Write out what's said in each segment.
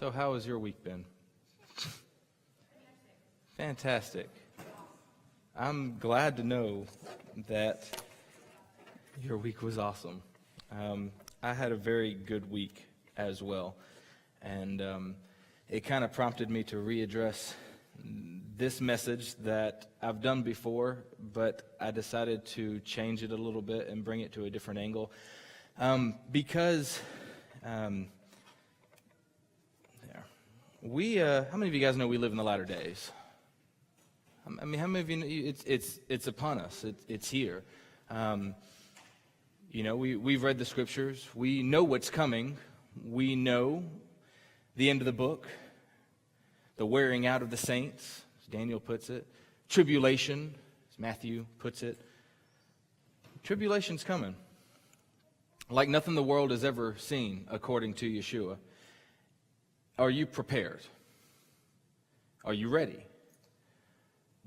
So how has your week been? Fantastic. I'm glad to know that your week was awesome. I had a very good week as well. And it kind of prompted me to readdress this message that I've done before, but I decided to change it a little bit and bring it to a different angle. Because how many of you guys know we live in the latter days? I mean, how many of you know it's upon us? It's here. We've read the scriptures. We know what's coming. We know the end of the book, the wearing out of the saints, as Daniel puts it, tribulation, as Matthew puts it. Tribulation's coming, like nothing the world has ever seen, according to Yeshua. Are you prepared? Are you ready?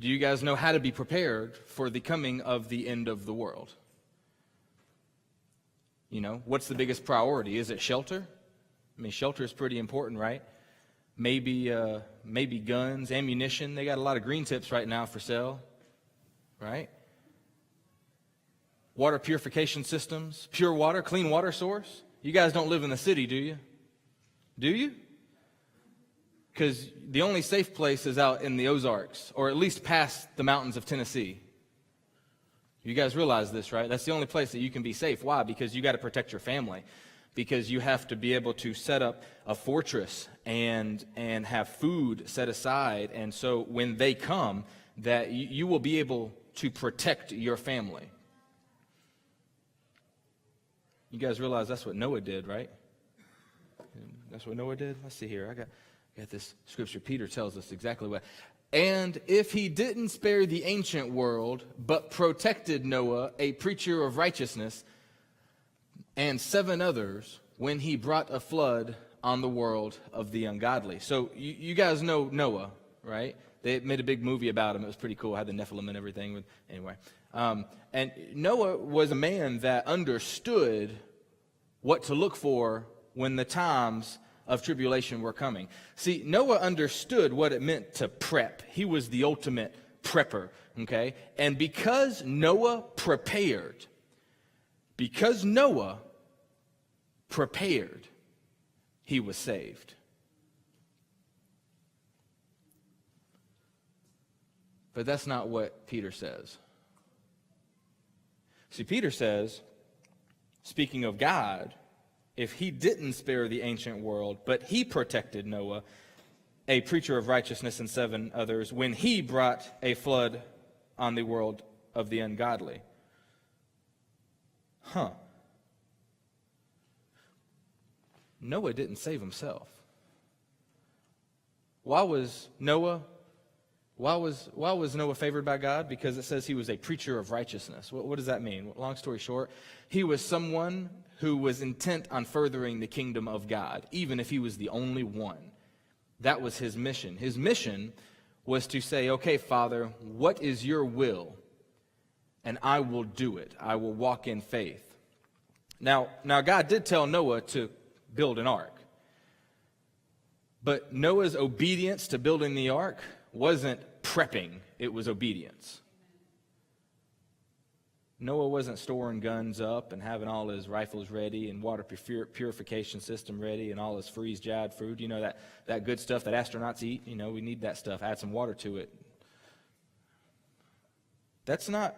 Do you guys know how to be prepared for the coming of the end of the world? What's the biggest priority? Is it shelter? I mean, shelter is pretty important, right? Maybe guns, ammunition. They got a lot of green tips right now for sale, right? Water purification systems, pure water, clean water source. You guys don't live in the city, do you? Do you? Because the only safe place is out in the Ozarks, or at least past the mountains of Tennessee. You guys realize this, right? That's the only place that you can be safe. Why? Because you got to protect your family. Because you have to be able to set up a fortress and have food set aside. And so when they come, that you will be able to protect your family. You guys realize that's what Noah did, right? That's what Noah did? Let's see here. I got this scripture. Peter tells us exactly what. And if he didn't spare the ancient world, but protected Noah, a preacher of righteousness, and 7 others, when he brought a flood on the world of the ungodly. So you guys know Noah, right? They made a big movie about him. It was pretty cool. Had the Nephilim and everything. Anyway. And Noah was a man that understood what to look for when the times of tribulation were coming. See, Noah understood what it meant to prep. He was the ultimate prepper, okay? And because Noah prepared, he was saved. But that's not what Peter says. See, Peter says, speaking of God, if he didn't spare the ancient world, but he protected Noah, a preacher of righteousness, and 7 others, when he brought a flood on the world of the ungodly. Noah didn't save himself. Why was Noah favored by God? Because it says he was a preacher of righteousness. What does that mean? Long story short, he was someone who was intent on furthering the kingdom of God, even if he was the only one. That was his mission. His mission was to say, okay, Father, what is your will? And I will do it. I will walk in faith. Now God did tell Noah to build an ark. But Noah's obedience to building the ark wasn't prepping, it was obedience. Noah wasn't storing guns up and having all his rifles ready and water purification system ready and all his freeze-dried food. You know, that good stuff that astronauts eat. We need that stuff. Add some water to it. That's not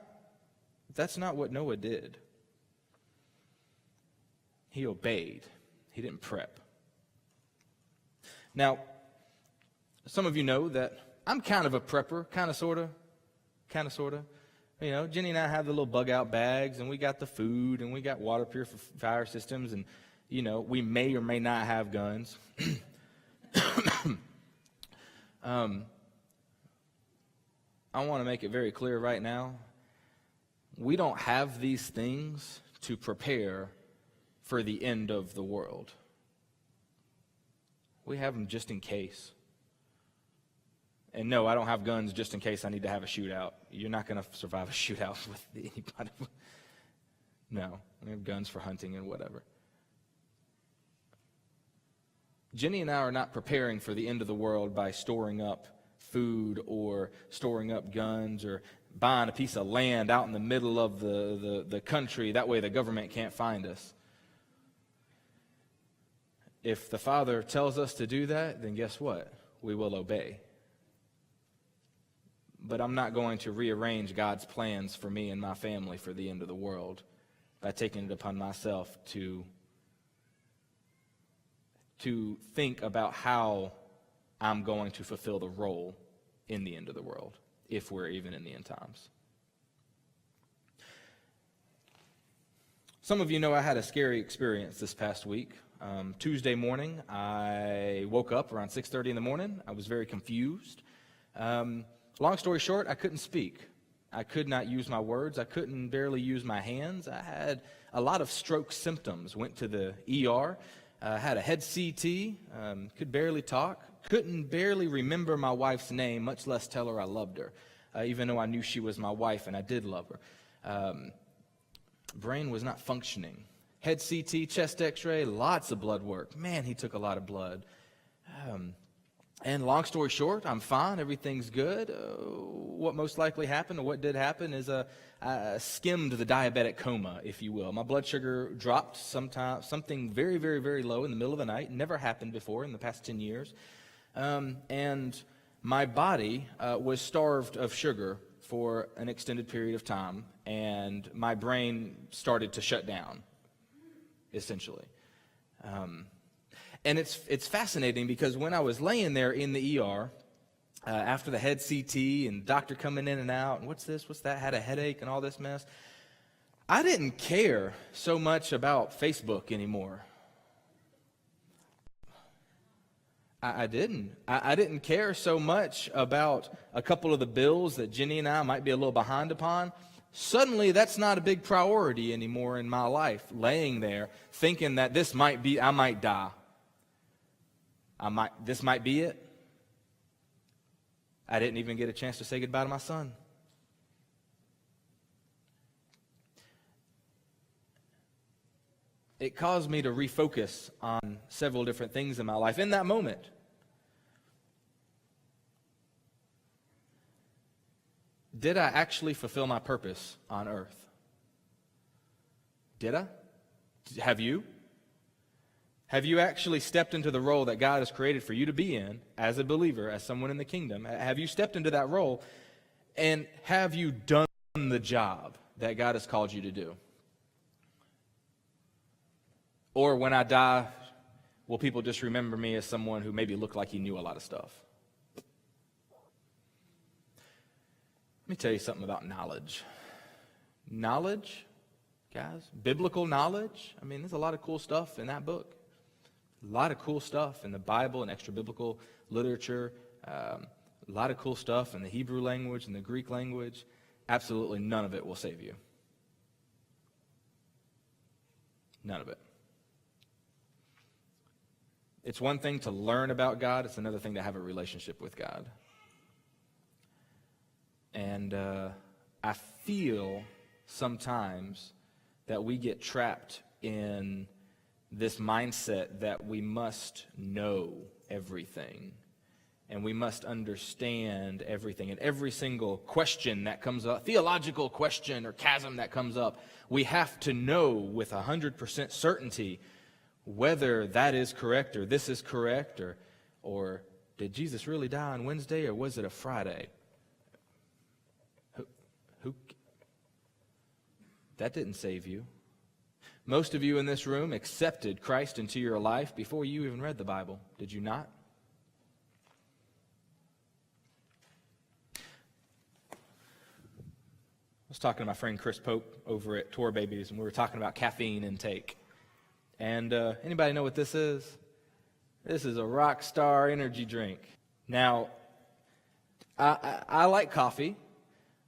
what Noah did. He obeyed. He didn't prep. Now, some of you know that I'm kind of a prepper, kind of, sort of. Jenny and I have the little bug-out bags, and we got the food, and we got water purifier systems, and, we may or may not have guns. I want to make it very clear right now, we don't have these things to prepare for the end of the world. We have them just in case. And no, I don't have guns just in case I need to have a shootout. You're not going to survive a shootout with anybody. No, we have guns for hunting and whatever. Jenny and I are not preparing for the end of the world by storing up food or storing up guns or buying a piece of land out in the middle of the country. That way the government can't find us. If the Father tells us to do that, then guess what? We will obey. But I'm not going to rearrange God's plans for me and my family for the end of the world by taking it upon myself to think about how I'm going to fulfill the role in the end of the world, if we're even in the end times. Some of you know I had a scary experience this past week. Tuesday morning, I woke up around 6:30 in the morning. I was very confused. Long story short, I couldn't speak. I could not use my words. I couldn't barely use my hands. I had a lot of stroke symptoms. Went to the ER. Had a head CT. Could barely talk. Couldn't barely remember my wife's name, much less tell her I loved her, even though I knew she was my wife and I did love her. Brain was not functioning. Head CT, chest x-ray, lots of blood work. Man, he took a lot of blood. And long story short, I'm fine. Everything's good. What most likely happened, or what did happen, is I skimmed the diabetic coma, if you will. My blood sugar dropped something very, very, very low in the middle of the night. Never happened before in the past 10 years. And my body was starved of sugar for an extended period of time, and my brain started to shut down, essentially. And it's fascinating because when I was laying there in the ER, after the head CT and doctor coming in and out, and what's this, what's that, had a headache and all this mess, I didn't care so much about Facebook anymore. I didn't. I didn't care so much about a couple of the bills that Jenny and I might be a little behind upon. Suddenly, that's not a big priority anymore in my life, laying there thinking that I might die. This might be it. I didn't even get a chance to say goodbye to my son. It caused me to refocus on several different things in my life in that moment. Did I actually fulfill my purpose on earth? Did I? Have you? Have you actually stepped into the role that God has created for you to be in as a believer, as someone in the kingdom? Have you stepped into that role, and have you done the job that God has called you to do? Or when I die, will people just remember me as someone who maybe looked like he knew a lot of stuff? Let me tell you something about knowledge. Knowledge, guys, biblical knowledge. I mean, there's a lot of cool stuff in that book. A lot of cool stuff in the Bible and extra-biblical literature. A lot of cool stuff in the Hebrew language and the Greek language. Absolutely none of it will save you. None of it. It's one thing to learn about God. It's another thing to have a relationship with God. And I feel sometimes that we get trapped in this mindset that we must know everything and we must understand everything. And every single question that comes up, theological question or chasm that comes up, we have to know with 100% certainty whether that is correct or this is correct, or did Jesus really die on Wednesday or was it a Friday? Who? That didn't save you. Most of you in this room accepted Christ into your life before you even read the Bible. Did you not? I was talking to my friend Chris Pope over at Tour Babies, and we were talking about caffeine intake. And anybody know what this is? This is a Rockstar energy drink. Now, I like coffee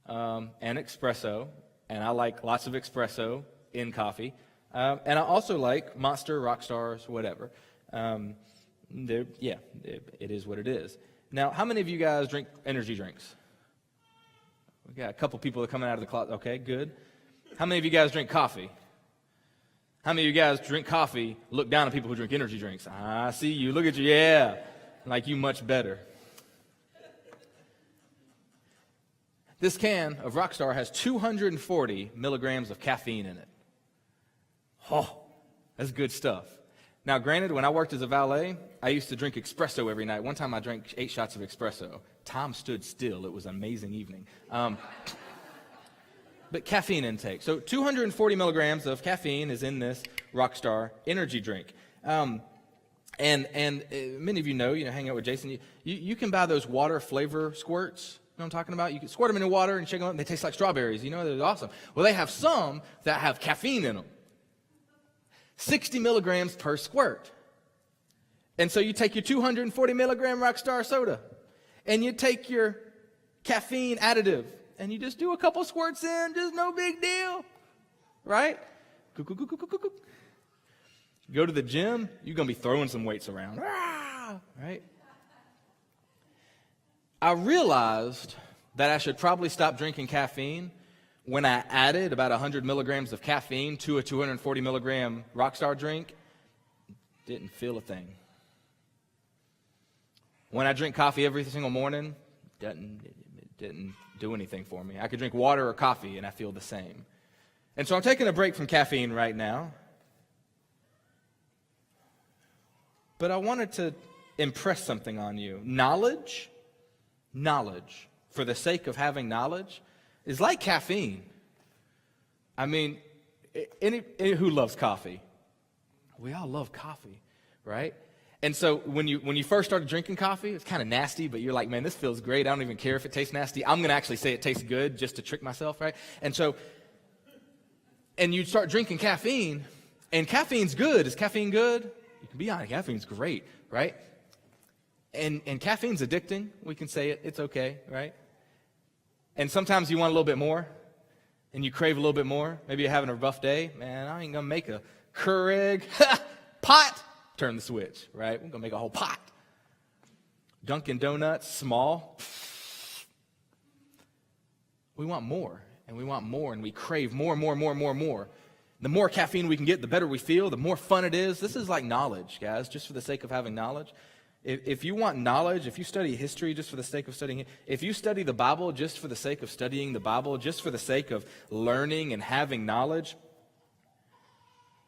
and espresso, and I like lots of espresso in coffee. And I also like Monster, Rockstars, whatever. It is what it is. Now, how many of you guys drink energy drinks? We got a couple people that are coming out of the closet. Okay, good. How many of you guys drink coffee? How many of you guys drink coffee, look down at people who drink energy drinks? I see you. Look at you. Yeah. Like you much better. This can of Rockstar has 240 milligrams of caffeine in it. Oh, that's good stuff. Now, granted, when I worked as a valet, I used to drink espresso every night. One time I drank 8 shots of espresso. Time stood still. It was an amazing evening. But caffeine intake. So 240 milligrams of caffeine is in this Rockstar energy drink. And many of you know, hang out with Jason, you can buy those water flavor squirts. You know what I'm talking about? You can squirt them in water and shake them up, and they taste like strawberries. They're awesome. Well, they have some that have caffeine in them. 60 milligrams per squirt. And so you take your 240 milligram Rockstar soda, and you take your caffeine additive, and you just do a couple squirts in, just no big deal, right? Go to the gym, you're going to be throwing some weights around, right? I realized that I should probably stop drinking caffeine when I added about 100 milligrams of caffeine to a 240 milligram Rockstar drink. Didn't feel a thing. When I drink coffee every single morning, it didn't do anything for me. I could drink water or coffee and I feel the same. And so I'm taking a break from caffeine right now. But I wanted to impress something on you. Knowledge, for the sake of having knowledge, is like caffeine. I mean, any who loves coffee? We all love coffee, right? And so when you first started drinking coffee, it's kind of nasty, but you're like, man, this feels great. I don't even care if it tastes nasty. I'm going to actually say it tastes good just to trick myself, right? And you start drinking caffeine, and caffeine's good. Is caffeine good? You can be honest, caffeine's great, right? And caffeine's addicting. We can say it. It's okay, right? And sometimes you want a little bit more, and you crave a little bit more. Maybe you're having a rough day. Man, I ain't going to make a Keurig pot. Turn the switch, right? We're going to make a whole pot. Dunkin' Donuts, small. We want more, and we want more, and we crave more. The more caffeine we can get, the better we feel, the more fun it is. This is like knowledge, guys, just for the sake of having knowledge. If you want knowledge, if you study history just for the sake of studying it, if you study the Bible just for the sake of studying the Bible, just for the sake of learning and having knowledge,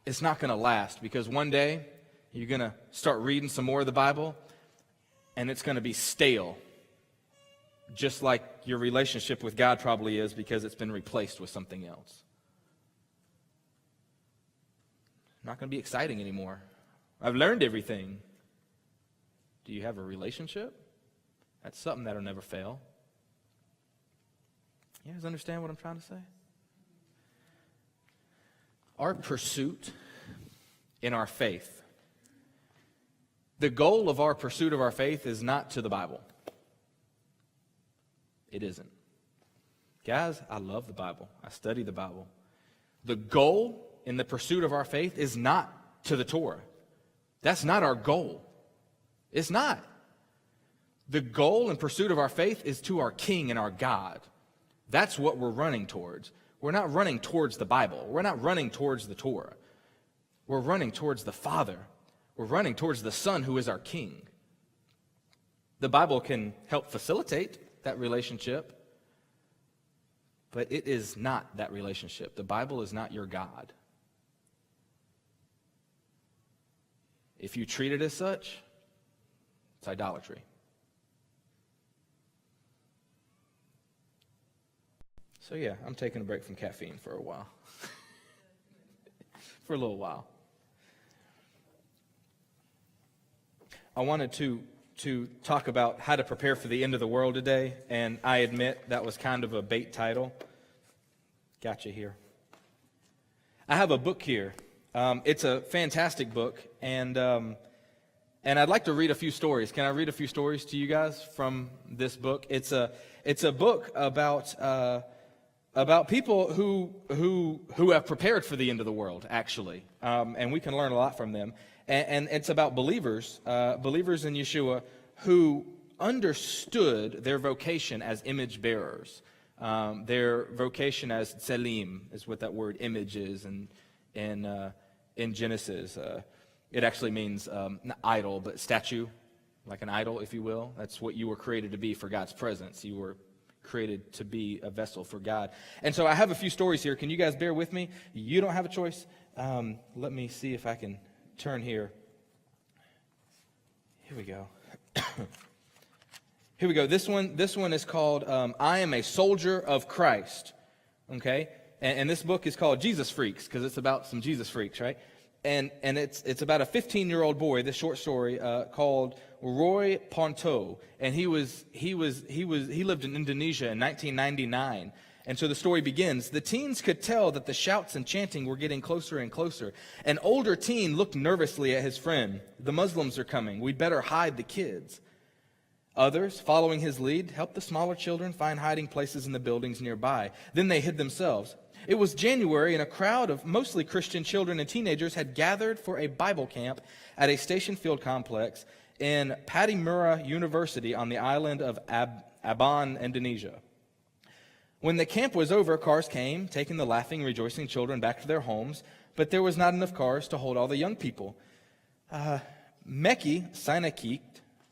it's not going to last, because one day you're going to start reading some more of the Bible, and it's going to be stale, just like your relationship with God probably is, because it's been replaced with something else. Not going to be exciting anymore. I've learned everything. Do you have a relationship? That's something that'll never fail. You guys understand what I'm trying to say? Our pursuit in our faith, the goal of our pursuit of our faith is not to the Bible. It isn't. Guys, I love the Bible. I study the Bible. The goal in the pursuit of our faith is not to the Torah. That's not our goal. It's not. The goal in pursuit of our faith is to our King and our God. That's what we're running towards. We're not running towards the Bible. We're not running towards the Torah. We're running towards the Father. We're running towards the Son, who is our King. The Bible can help facilitate that relationship, but it is not that relationship. The Bible is not your God. If you treat it as such, it's idolatry. So yeah, I'm taking a break from caffeine for a while. For a little while. I wanted to talk about how to prepare for the end of the world today, and I admit that was kind of a bait title. Gotcha here. I have a book here. It's a fantastic book, and I'd like to read a few stories. Can I read a few stories to you guys from this book? It's a book about people who have prepared for the end of the world, actually, and we can learn a lot from them. And it's about believers in Yeshua who understood their vocation as image bearers. Their vocation as tselim is what that word image is, and in Genesis. It actually means not idol, but statue, like an idol, if you will. That's what you were created to be for God's presence. You were created to be a vessel for God. And so I have a few stories here. Can you guys bear with me? You don't have a choice. Let me see if I can turn here. Here we go. Here we go. This one is called I Am a Soldier of Christ. Okay? And this book is called Jesus Freaks, because it's about some Jesus freaks, right? And it's about a 15-year-old boy, this short story, called Roy Ponto. And he lived in Indonesia in 1999. And so the story begins. The teens could tell that the shouts and chanting were getting closer and closer. An older teen looked nervously at his friend. The Muslims are coming. We'd better hide the kids. Others, following his lead, helped the smaller children find hiding places in the buildings nearby. Then they hid themselves. It was January, and a crowd of mostly Christian children and teenagers had gathered for a Bible camp at a station field complex in Patimura University on the island of Ambon, Indonesia. When the camp was over, cars came, taking the laughing, rejoicing children back to their homes, but there was not enough cars to hold all the young people. Meki Sinakik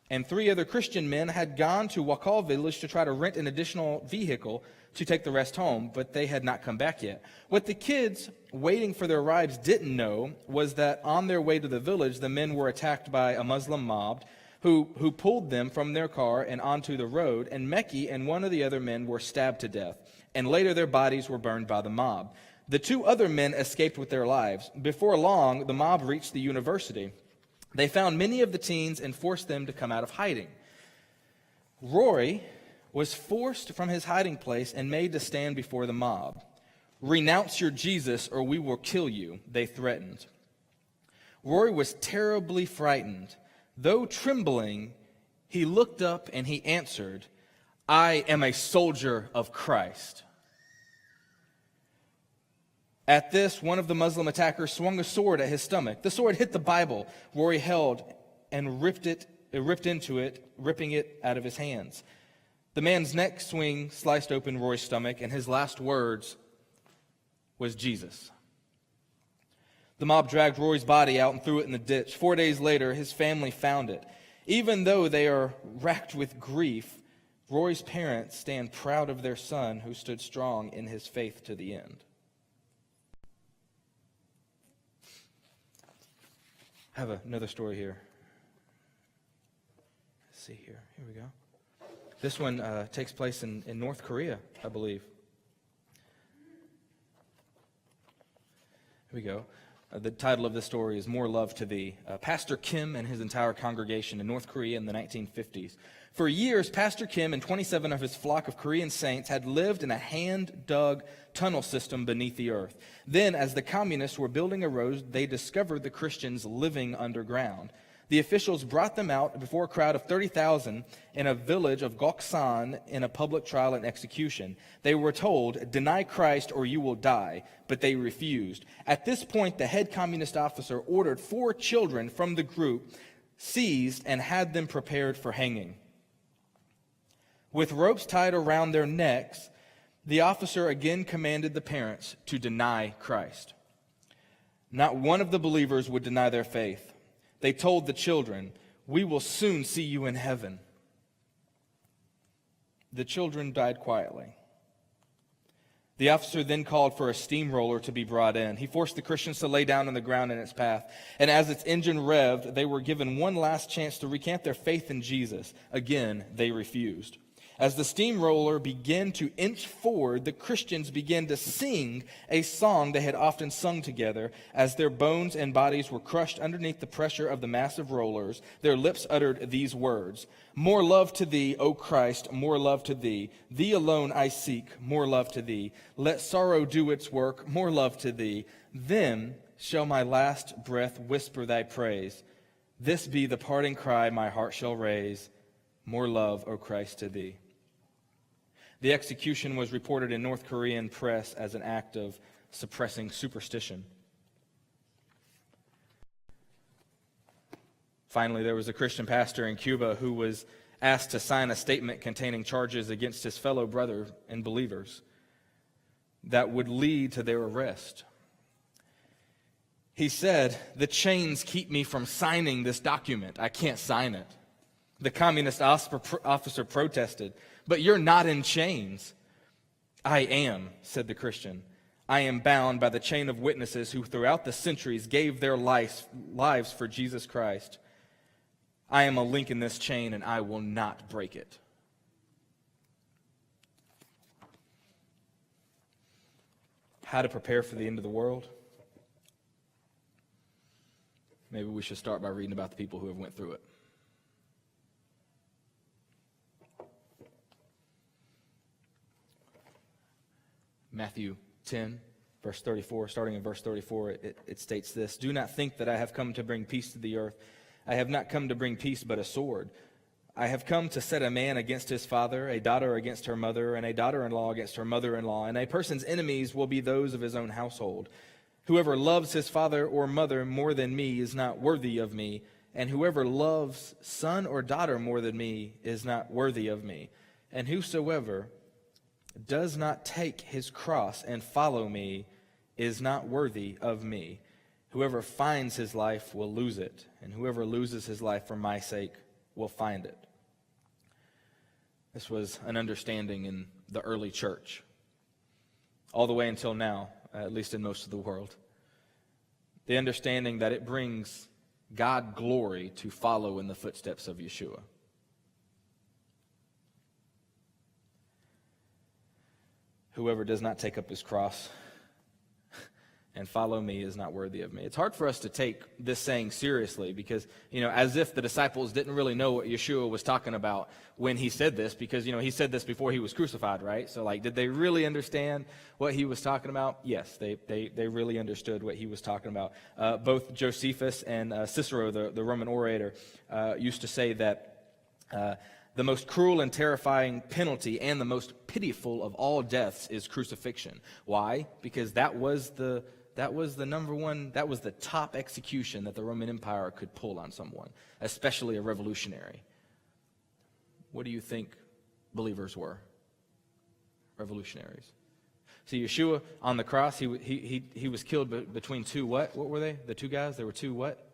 and 3 other Christian men had gone to Wakal village to try to rent an additional vehicle to take the rest home, but they had not come back yet. What the kids waiting for their rides didn't know was that on their way to the village, the men were attacked by a Muslim mob who pulled them from their car and onto the road, and Meki and one of the other men were stabbed to death, and later their bodies were burned by the mob. The 2 other men escaped with their lives. Before long, the mob reached the university. They found many of the teens and forced them to come out of hiding. Roy was forced from his hiding place and made to stand before the mob. "Renounce your Jesus or we will kill you," they threatened. Roy was terribly frightened. Though trembling, he looked up and he answered, "I am a soldier of Christ." At this, one of the Muslim attackers swung a sword at his stomach. The sword hit the Bible Roy held and ripped into it, ripping it out of his hands. The man's neck swing sliced open Roy's stomach, and his last words was Jesus. The mob dragged Roy's body out and threw it in the ditch. 4 days later, his family found it. Even though they are racked with grief, Roy's parents stand proud of their son who stood strong in his faith to the end. I have another story here. Let's see here. Here we go. This one takes place in North Korea, I believe. Here we go. The title of this story is More Love to Thee. Pastor Kim and his entire congregation in North Korea in the 1950s. For years, Pastor Kim and 27 of his flock of Korean saints had lived in a hand-dug tunnel system beneath the earth. Then, as the communists were building a road, they discovered the Christians living underground. The officials brought them out before a crowd of 30,000 in a village of Goksan in a public trial and execution. They were told, "Deny Christ or you will die," but they refused. At this point, the head communist officer ordered 4 children from the group seized and had them prepared for hanging. With ropes tied around their necks, the officer again commanded the parents to deny Christ. Not one of the believers would deny their faith. They told the children, "We will soon see you in heaven." The children died quietly. The officer then called for a steamroller to be brought in. He forced the Christians to lay down on the ground in its path. And as its engine revved, they were given one last chance to recant their faith in Jesus. Again, they refused. As the steamroller began to inch forward, the Christians began to sing a song they had often sung together. As their bones and bodies were crushed underneath the pressure of the massive rollers, their lips uttered these words: "More love to thee, O Christ, more love to thee. Thee alone I seek, more love to thee. Let sorrow do its work, more love to thee. Then shall my last breath whisper thy praise. This be the parting cry my heart shall raise. More love, O Christ, to thee." The execution was reported in North Korean press as an act of suppressing superstition. Finally, there was a Christian pastor in Cuba who was asked to sign a statement containing charges against his fellow brother and believers that would lead to their arrest. He said, the chains keep me from signing this document. I can't sign it. The communist officer protested, but you're not in chains. I am, said the Christian. I am bound by the chain of witnesses who throughout the centuries gave their lives for Jesus Christ. I am a link in this chain, and I will not break it. How to prepare for the end of the world? Maybe we should start by reading about the people who have went through it. Matthew 10, verse 34, starting in verse 34, it states this: Do not think that I have come to bring peace to the earth. I have not come to bring peace, but a sword. I have come to set a man against his father, a daughter against her mother, and a daughter-in-law against her mother-in-law, and a person's enemies will be those of his own household. Whoever loves his father or mother more than me is not worthy of me, and whoever loves son or daughter more than me is not worthy of me. And whosoever does not take his cross and follow me is not worthy of me. Whoever finds his life will lose it, and whoever loses his life for my sake will find it. This was an understanding in the early church, all the way until now, at least in most of the world. The understanding that it brings God glory to follow in the footsteps of Yeshua. Whoever does not take up his cross and follow me is not worthy of me. It's hard for us to take this saying seriously because, as if the disciples didn't really know what Yeshua was talking about when he said this, because, he said this before he was crucified, right? So, did they really understand what he was talking about? Yes, they really understood what he was talking about. Both Josephus and Cicero, the Roman orator, used to say that the most cruel and terrifying penalty and the most pitiful of all deaths is crucifixion. Why? Because that was the number one, that was the top execution that the Roman Empire could pull on someone, especially a revolutionary. What do you think believers were? Revolutionaries. See, Yeshua on the cross, he was killed between two what? What were they? The two guys? There were two what?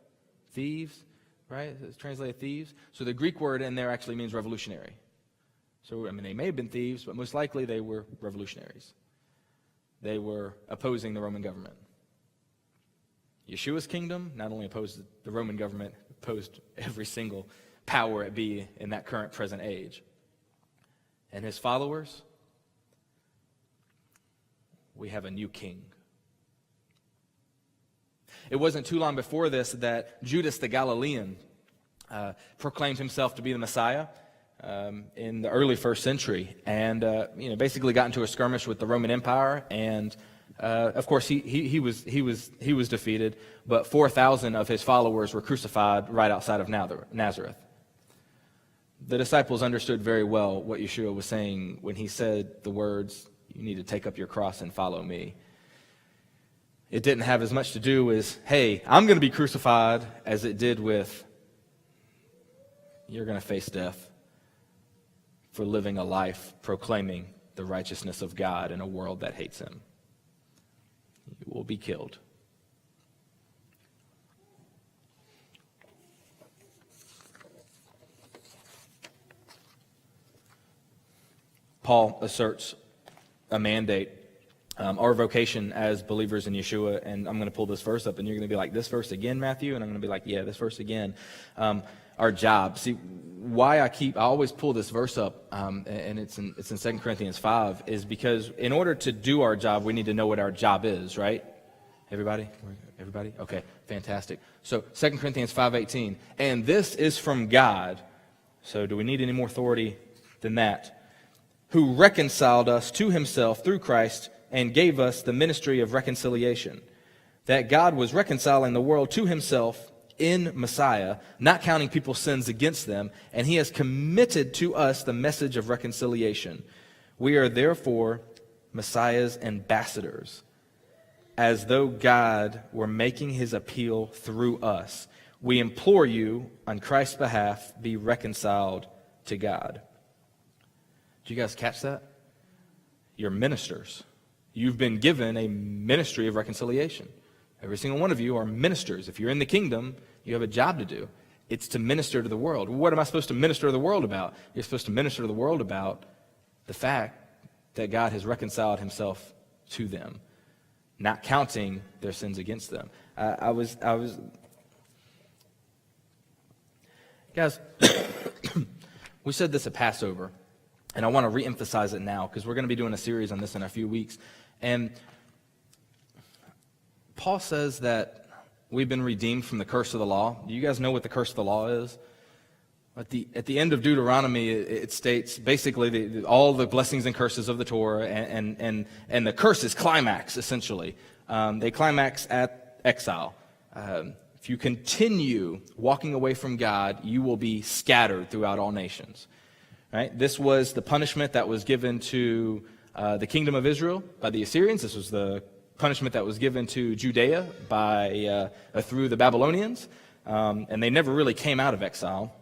Thieves, right? It's translated thieves. So the Greek word in there actually means revolutionary. So, they may have been thieves, but most likely they were revolutionaries. They were opposing the Roman government. Yeshua's kingdom not only opposed the Roman government, opposed every single power it be in that current present age. And his followers, we have a new king. It wasn't too long before this that Judas the Galilean proclaimed himself to be the Messiah in the early first century, and basically got into a skirmish with the Roman Empire, and of course he was defeated. But 4,000 of his followers were crucified right outside of Nazareth. The disciples understood very well what Yeshua was saying when he said the words, "You need to take up your cross and follow me." It didn't have as much to do with, "Hey, I'm going to be crucified," as it did with, "You're going to face death for living a life proclaiming the righteousness of God in a world that hates him. You will be killed." Paul asserts a mandate, our vocation as believers in Yeshua, and I'm going to pull this verse up, and you're going to be like, "This verse again, Matthew?" And I'm going to be like, "Yeah, this verse again." Our job. See, why I always pull this verse up, and it's in 2 Corinthians 5, is because in order to do our job, we need to know what our job is, right? Everybody? Okay, fantastic. So 2 Corinthians 5:18, "And this is from God." So do we need any more authority than that? "Who reconciled us to himself through Christ and gave us the ministry of reconciliation. That God was reconciling the world to himself in Messiah, not counting people's sins against them, and he has committed to us the message of reconciliation. We are therefore Messiah's ambassadors, as though God were making his appeal through us. We implore you, on Christ's behalf, be reconciled to God." Did you guys catch that? You're ministers. You've been given a ministry of reconciliation. Every single one of you are ministers. If you're in the kingdom, you have a job to do. It's to minister to the world. What am I supposed to minister to the world about? You're supposed to minister to the world about the fact that God has reconciled himself to them, not counting their sins against them. Guys, we said this at Passover, and I want to reemphasize it now because we're going to be doing a series on this in a few weeks. And Paul says that we've been redeemed from the curse of the law. Do you guys know what the curse of the law is? At the end of Deuteronomy, it states basically all the blessings and curses of the Torah, and the curses climax, essentially. They climax at exile. If you continue walking away from God, you will be scattered throughout all nations. Right? This was the punishment that was given to the kingdom of Israel by the Assyrians. This was the punishment that was given to Judea through the Babylonians. And they never really came out of exile.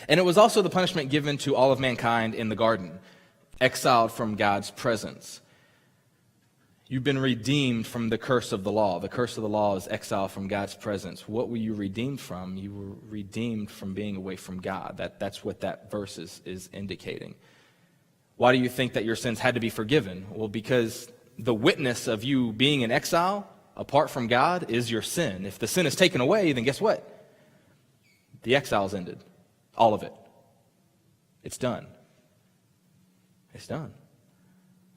And it was also the punishment given to all of mankind in the garden, exiled from God's presence. You've been redeemed from the curse of the law. The curse of the law is exile from God's presence. What were you redeemed from? You were redeemed from being away from God. That's what that verse is indicating. Why do you think that your sins had to be forgiven? Well, because the witness of you being in exile, apart from God, is your sin. If the sin is taken away, then guess what? The exile's ended. All of it. It's done. It's done.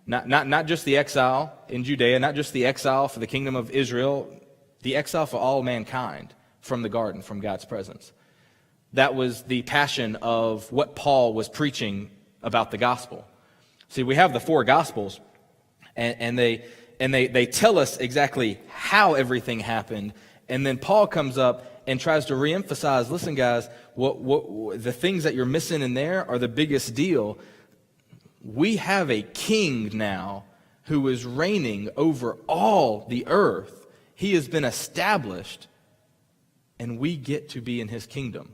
Not just the exile in Judea, not just the exile for the kingdom of Israel, the exile for all mankind from the garden, from God's presence. That was the passion of what Paul was preaching about the gospel. See, we have the four gospels, and they tell us exactly how everything happened, and then Paul comes up and tries to reemphasize, listen guys, what the things that you're missing in there are the biggest deal. We have a king now who is reigning over all the earth. He has been established, and we get to be in his kingdom,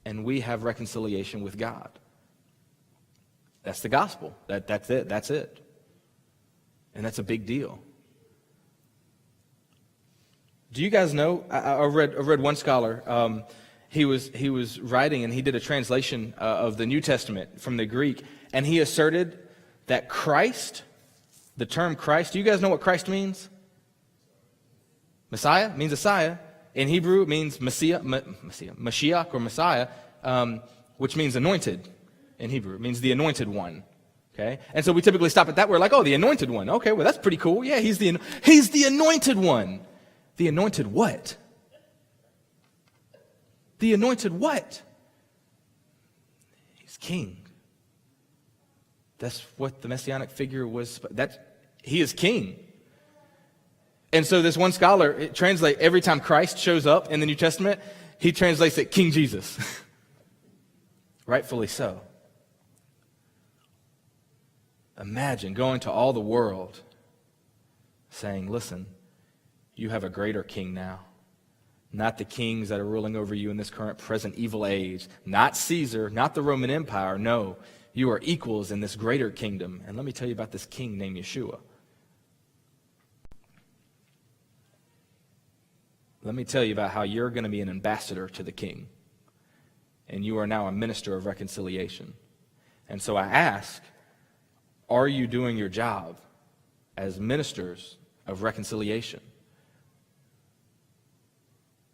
and we have reconciliation with God. That's the gospel. That's it. And that's a big deal. Do you guys know? I read one scholar. He was writing, and he did a translation of the New Testament from the Greek, and he asserted that Christ, the term Christ. Do you guys know what Christ means? Messiah means Messiah. In Hebrew, it means Mashiach or Messiah, which means anointed. In Hebrew, it means the anointed one. Okay, and so we typically stop at that. We're like, oh, the anointed one. Okay, well that's pretty cool. Yeah, he's the anointed one. The anointed what? The anointed what? He's king. That's what the messianic figure was. He is king. And so this one scholar translates every time Christ shows up in the New Testament, he translates it King Jesus. Rightfully so. Imagine going to all the world saying, listen, you have a greater king now. Not the kings that are ruling over you in this current present evil age. Not Caesar, not the Roman Empire. No, you are equals in this greater kingdom. And let me tell you about this king named Yeshua. Let me tell you about how you're going to be an ambassador to the king. And you are now a minister of reconciliation. And so I ask, are you doing your job as ministers of reconciliation?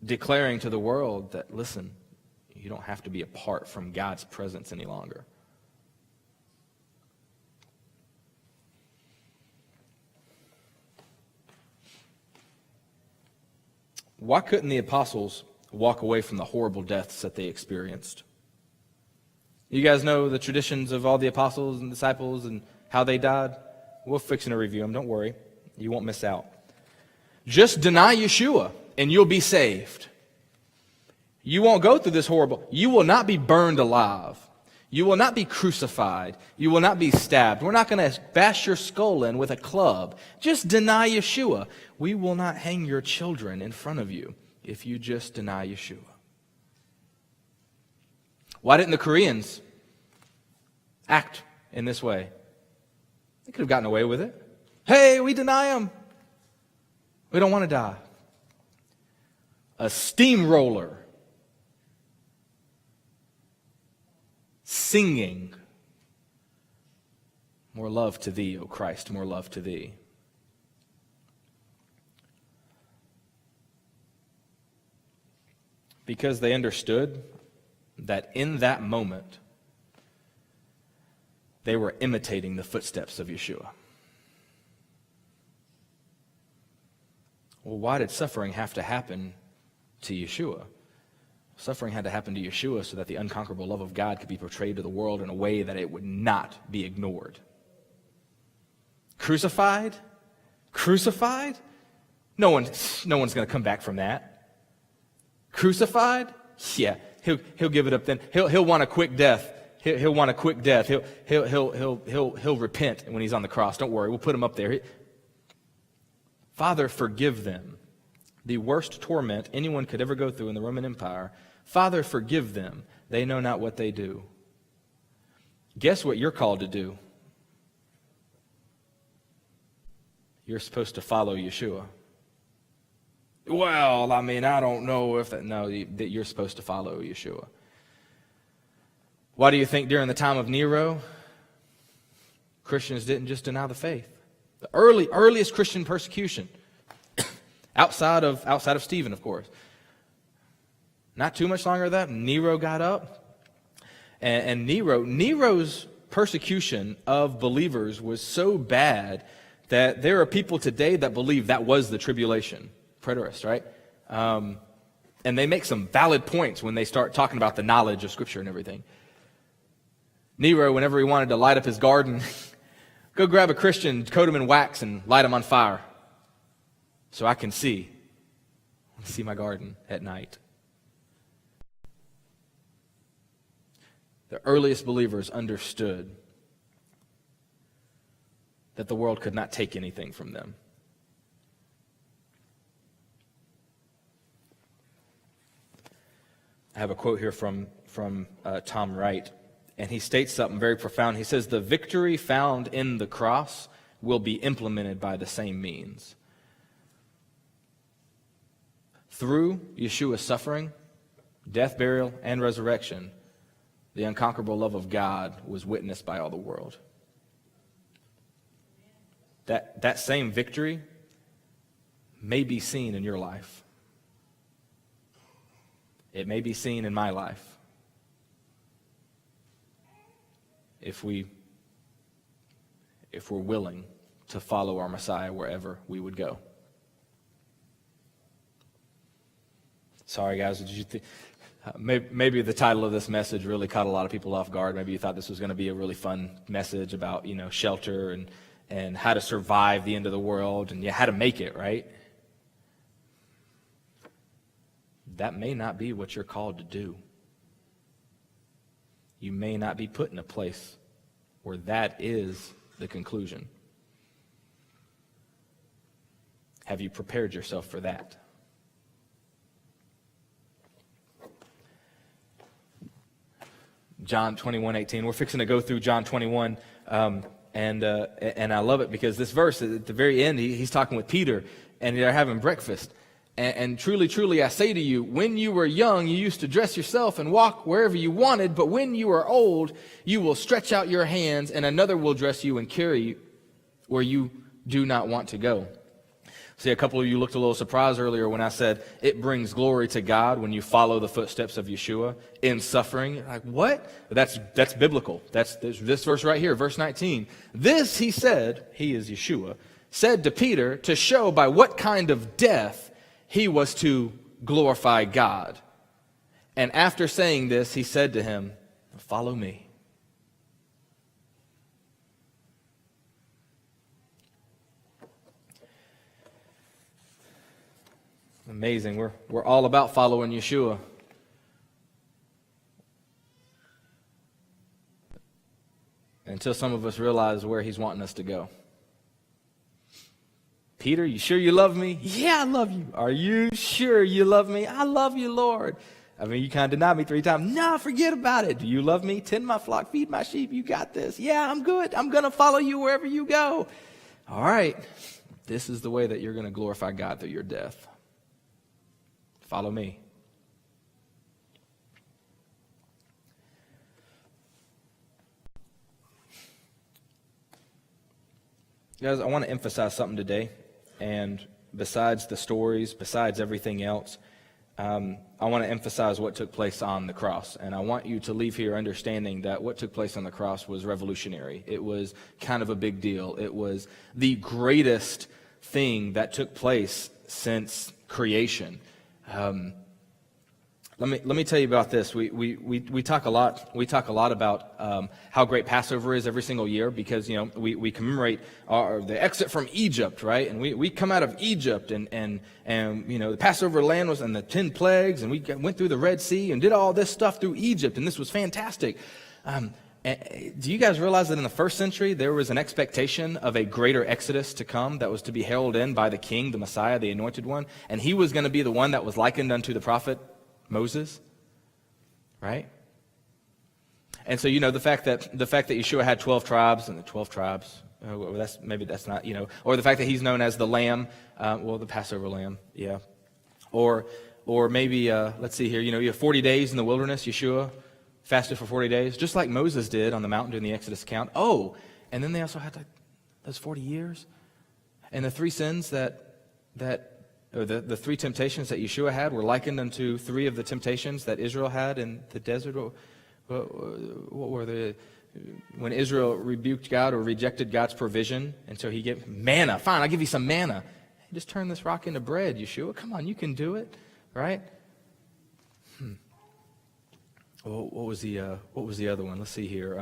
Declaring to the world that, listen, you don't have to be apart from God's presence any longer. Why couldn't the apostles walk away from the horrible deaths that they experienced? You guys know the traditions of all the apostles and disciples and how they died? We're fixing to review them. Don't worry. You won't miss out. Just deny Yeshua and you'll be saved. You won't go through this horrible. You will not be burned alive. You will not be crucified. You will not be stabbed. We're not going to bash your skull in with a club. Just deny Yeshua. We will not hang your children in front of you if you just deny Yeshua. Why didn't the Koreans act in this way? They could have gotten away with it. Hey, we deny him. We don't want to die. a steamroller, singing, "More love to thee, O Christ, more love to thee." Because they understood that in that moment, they were imitating the footsteps of Yeshua. Well, why did suffering have to happen to Yeshua? Suffering had to happen to Yeshua so that the unconquerable love of God could be portrayed to the world in a way that it would not be ignored. Crucified? Crucified? No one's going to come back from that. Crucified? Yeah, he'll give it up then. He'll want a quick death. He'll want a quick death. He'll repent when he's on the cross. Don't worry, we'll put him up there. Father, forgive them. The worst torment anyone could ever go through in the Roman Empire. Father, forgive them. They know not what they do. Guess what you're called to do? You're supposed to follow Yeshua. Well, I mean, I don't know if that... No, that you're supposed to follow Yeshua. Why do you think during the time of Nero, Christians didn't just deny the faith? The earliest Christian persecution, outside of Stephen, of course. Not too much longer than that, Nero got up. And Nero's persecution of believers was so bad that there are people today that believe that was the tribulation. Preterists, right? And they make some valid points when they start talking about the knowledge of Scripture and everything. Nero, whenever he wanted to light up his garden, go grab a Christian, coat him in wax, and light him on fire so I can see my garden at night. The earliest believers understood that the world could not take anything from them. I have a quote here from Tom Wright, and he states something very profound. He says, "The victory found in the cross will be implemented by the same means." Through Yeshua's suffering, death, burial, and resurrection, the unconquerable love of God was witnessed by all the world. That same victory may be seen in your life. It may be seen in my life. If we're willing to follow our Messiah wherever we would go. Sorry, guys. Did you maybe the title of this message really caught a lot of people off guard. Maybe you thought this was going to be a really fun message about, shelter and how to survive the end of the world and how to make it, right? That may not be what you're called to do. You may not be put in a place where that is the conclusion. Have you prepared yourself for that? John 21:18. We're fixing to go through John 21, and I love it because this verse at the very end, he's talking with Peter, and they're having breakfast. And truly, truly, I say to you, when you were young, you used to dress yourself and walk wherever you wanted, but when you are old, you will stretch out your hands, and another will dress you and carry you where you do not want to go. See, a couple of you looked a little surprised earlier when I said it brings glory to God when you follow the footsteps of Yeshua in suffering. Like, what? That's biblical. That's this verse right here, verse 19. This, he said, he is Yeshua, said to Peter to show by what kind of death he was to glorify God. And after saying this, he said to him, "Follow me." Amazing. We're all about following Yeshua. Until some of us realize where he's wanting us to go. Peter, you sure you love me? Yeah, I love you. Are you sure you love me? I love you, Lord. I mean, you kind of denied me 3 times. No, forget about it. Do you love me? Tend my flock, feed my sheep. You got this. Yeah, I'm good. I'm going to follow you wherever you go. All right. This is the way that you're going to glorify God through your death. Follow me. Guys, I want to emphasize something today, and besides the stories, besides everything else, I want to emphasize what took place on the cross, and I want you to leave here understanding that what took place on the cross was revolutionary. It was kind of a big deal. It was the greatest thing that took place since creation. Let me tell you about this. We talk a lot about how great Passover is every single year because we commemorate the exit from Egypt, right? And we come out of Egypt and the Passover land was and the 10 plagues, and we went through the Red Sea and did all this stuff through Egypt, and this was fantastic. Do you guys realize that in the first century there was an expectation of a greater exodus to come that was to be heralded in by the King, the Messiah, the Anointed One, and he was going to be the one that was likened unto the prophet Moses, right? And so the fact that Yeshua had 12 tribes and the 12 tribes, that's not, or the fact that he's known as the Lamb, the Passover Lamb, yeah, or maybe let's see here, you have 40 days in the wilderness. Yeshua fasted for 40 days, just like Moses did on the mountain during the Exodus account. Oh, and then they also had those 40 years, and the three sins the three temptations that Yeshua had were likened unto three of the temptations that Israel had in the desert. What were they? When Israel rebuked God or rejected God's provision, and so he gave manna. Fine, I'll give you some manna. Just turn this rock into bread, Yeshua. Come on, you can do it, right? Well, what was the other one? Let's see here.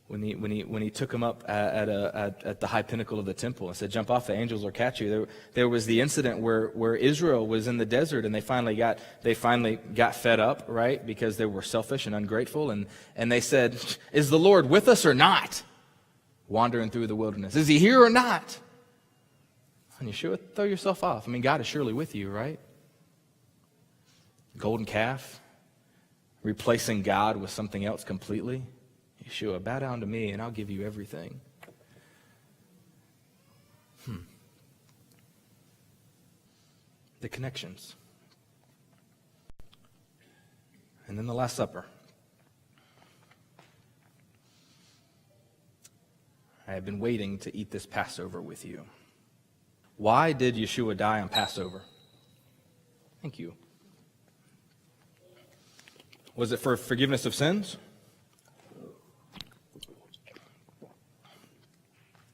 When he took him up at the high pinnacle of the temple and said, "Jump off, the angels will catch you." There was the incident where Israel was in the desert and they finally got fed up, right? Because they were selfish and ungrateful, and they said, "Is the Lord with us or not?" Wandering through the wilderness, is he here or not? And Yeshua, throw yourself off. I mean, God is surely with you, right? Golden calf, replacing God with something else completely. Yeshua, bow down to me and I'll give you everything. The connections. And then the Last Supper. I have been waiting to eat this Passover with you. Why did Yeshua die on Passover? Thank you. Was it for forgiveness of sins?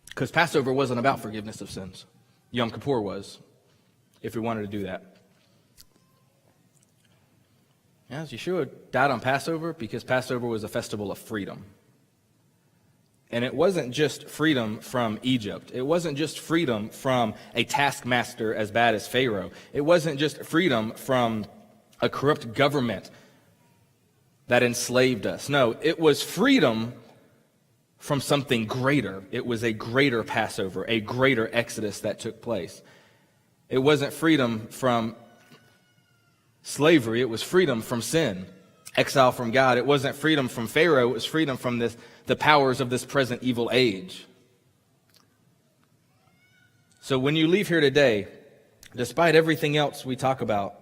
Because Passover wasn't about forgiveness of sins. Yom Kippur was, if we wanted to do that. Yes, Yeshua died on Passover because Passover was a festival of freedom. And it wasn't just freedom from Egypt. It wasn't just freedom from a taskmaster as bad as Pharaoh. It wasn't just freedom from a corrupt government that enslaved us. No, it was freedom from something greater. It was a greater Passover, a greater Exodus that took place. It wasn't freedom from slavery. It was freedom from sin, exile from God. It wasn't freedom from Pharaoh. It was freedom from the powers of this present evil age. So when you leave here today, despite everything else we talk about,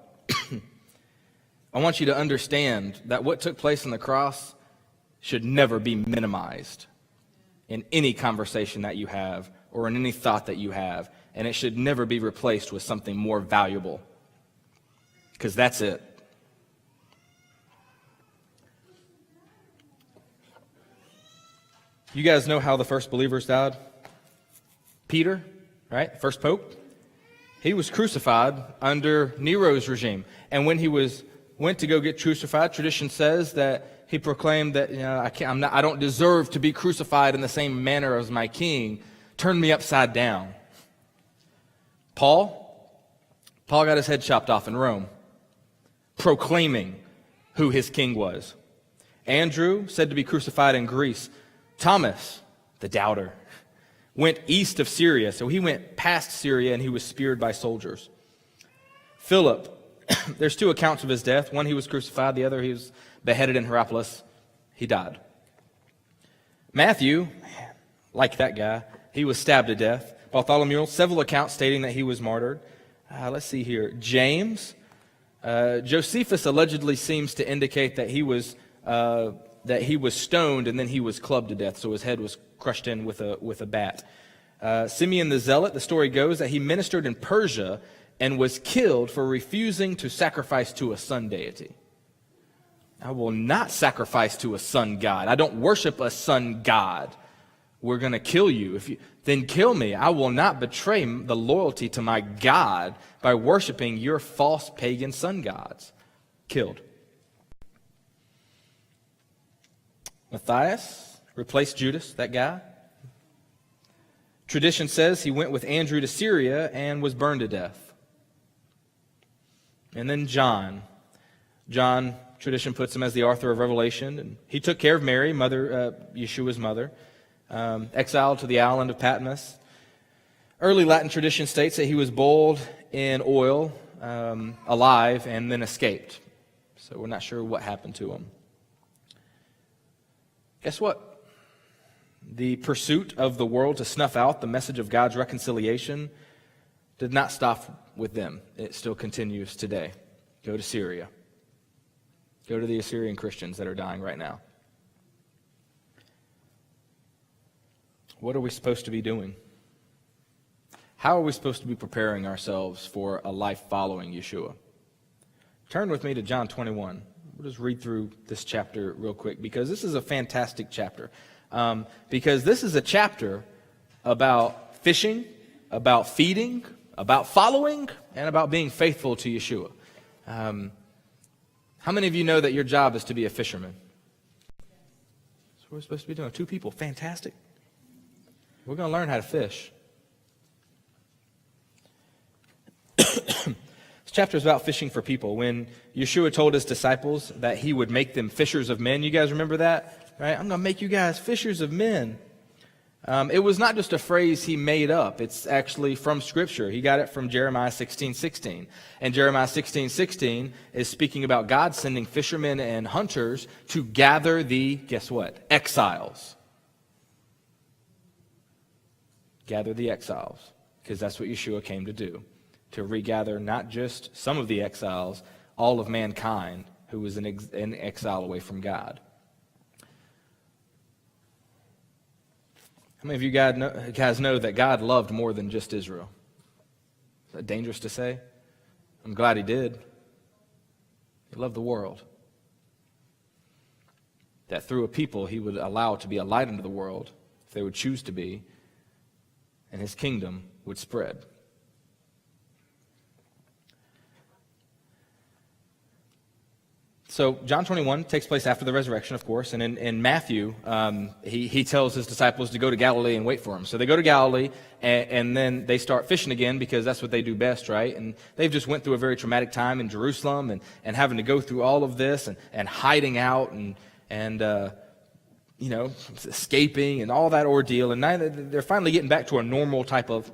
I want you to understand that what took place on the cross should never be minimized in any conversation that you have or in any thought that you have, and it should never be replaced with something more valuable, because that's it. You guys know how the first believers died? Peter, right? First pope. He was crucified under Nero's regime, and when he went to go get crucified, tradition says that he proclaimed that I don't deserve to be crucified in the same manner as my king. Turn me upside down. Paul got his head chopped off in Rome, proclaiming who his king was. Andrew, said to be crucified in Greece. Thomas, the doubter, went east of Syria, so he went past Syria and he was speared by soldiers. Philip, there's two accounts of his death. One, he was crucified. The other, he was beheaded in Hierapolis. He died. Matthew, like that guy, he was stabbed to death. Bartholomew, several accounts stating that he was martyred. let's see here, James. Josephus allegedly seems to indicate that he was stoned and then he was clubbed to death, so his head was crushed in with a bat. Simeon the Zealot, the story goes that he ministered in Persia and was killed for refusing to sacrifice to a sun deity. I will not sacrifice to a sun god. I don't worship a sun god. We're going to kill you. Then kill me. I will not betray the loyalty to my God by worshiping your false pagan sun gods. Killed. Matthias replaced Judas, that guy. Tradition says he went with Andrew to Syria and was burned to death. And then John. John, tradition puts him as the author of Revelation. And he took care of Mary, Yeshua's mother, exiled to the island of Patmos. Early Latin tradition states that he was boiled in oil, alive, and then escaped. So we're not sure what happened to him. Guess what? The pursuit of the world to snuff out the message of God's reconciliation did not stop with them. It still continues today. Go to Syria. Go to the Assyrian Christians that are dying right now. What are we supposed to be doing? How are we supposed to be preparing ourselves for a life following Yeshua? Turn with me to John 21. We'll just read through this chapter real quick because this is a fantastic chapter. Because this is a chapter about fishing, about feeding, about following, and about being faithful to Yeshua. How many of you know that your job is to be a fisherman? That's what we're supposed to be doing. 2 people. Fantastic. We're going to learn how to fish. This chapter is about fishing for people. When Yeshua told his disciples that he would make them fishers of men, you guys remember that? Right? I'm going to make you guys fishers of men. It was not just a phrase he made up. It's actually from Scripture. He got it from Jeremiah 16:16. And Jeremiah 16:16 is speaking about God sending fishermen and hunters to gather the, guess what? Exiles. Gather the exiles. Because that's what Yeshua came to do. To regather not just some of the exiles, all of mankind who was in exile away from God. How many of you guys know that God loved more than just Israel? Is that dangerous to say? I'm glad he did. He loved the world. That through a people he would allow to be a light into the world, if they would choose to be, and his kingdom would spread. So John 21 takes place after the resurrection, of course, and in Matthew, he tells his disciples to go to Galilee and wait for him. So they go to Galilee, and then they start fishing again because that's what they do best, right? And they've just went through a very traumatic time in Jerusalem and having to go through all of this and hiding out and escaping and all that ordeal. And now they're finally getting back to a normal type of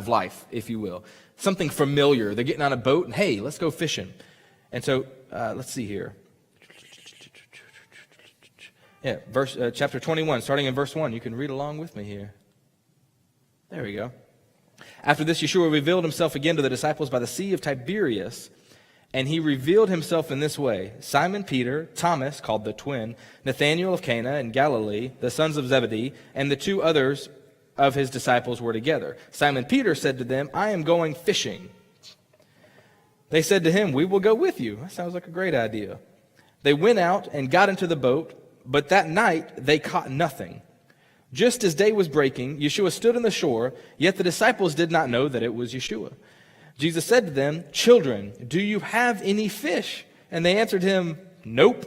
life, if you will. Something familiar. They're getting on a boat and, hey, let's go fishing. And so, let's see here. Yeah, chapter 21, starting in verse 1. You can read along with me here. There we go. After this, Yeshua revealed himself again to the disciples by the Sea of Tiberias, and he revealed himself in this way. Simon Peter, Thomas, called the twin, Nathanael of Cana in Galilee, the sons of Zebedee, and the 2 others of his disciples were together. Simon Peter said to them, I am going fishing. They said to him, we will go with you. That sounds like a great idea. They went out and got into the boat, but that night they caught nothing. Just as day was breaking, Yeshua stood on the shore, yet the disciples did not know that it was Yeshua. Jesus said to them, children, do you have any fish? And they answered him, nope.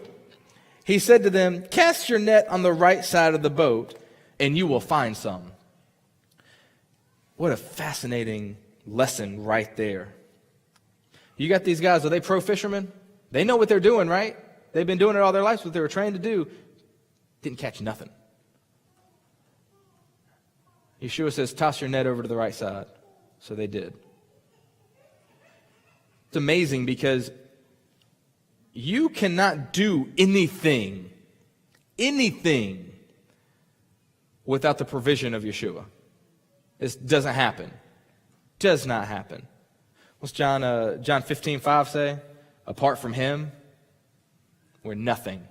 He said to them, cast your net on the right side of the boat, and you will find some. What a fascinating lesson right there. You got these guys, are they pro fishermen? They know what they're doing, right? They've been doing it all their lives, what they were trained to do. Didn't catch nothing. Yeshua says, toss your net over to the right side. So they did. It's amazing because you cannot do anything without the provision of Yeshua. This doesn't happen. Does not happen. What's John 15:5 say? Apart from him, we're nothing.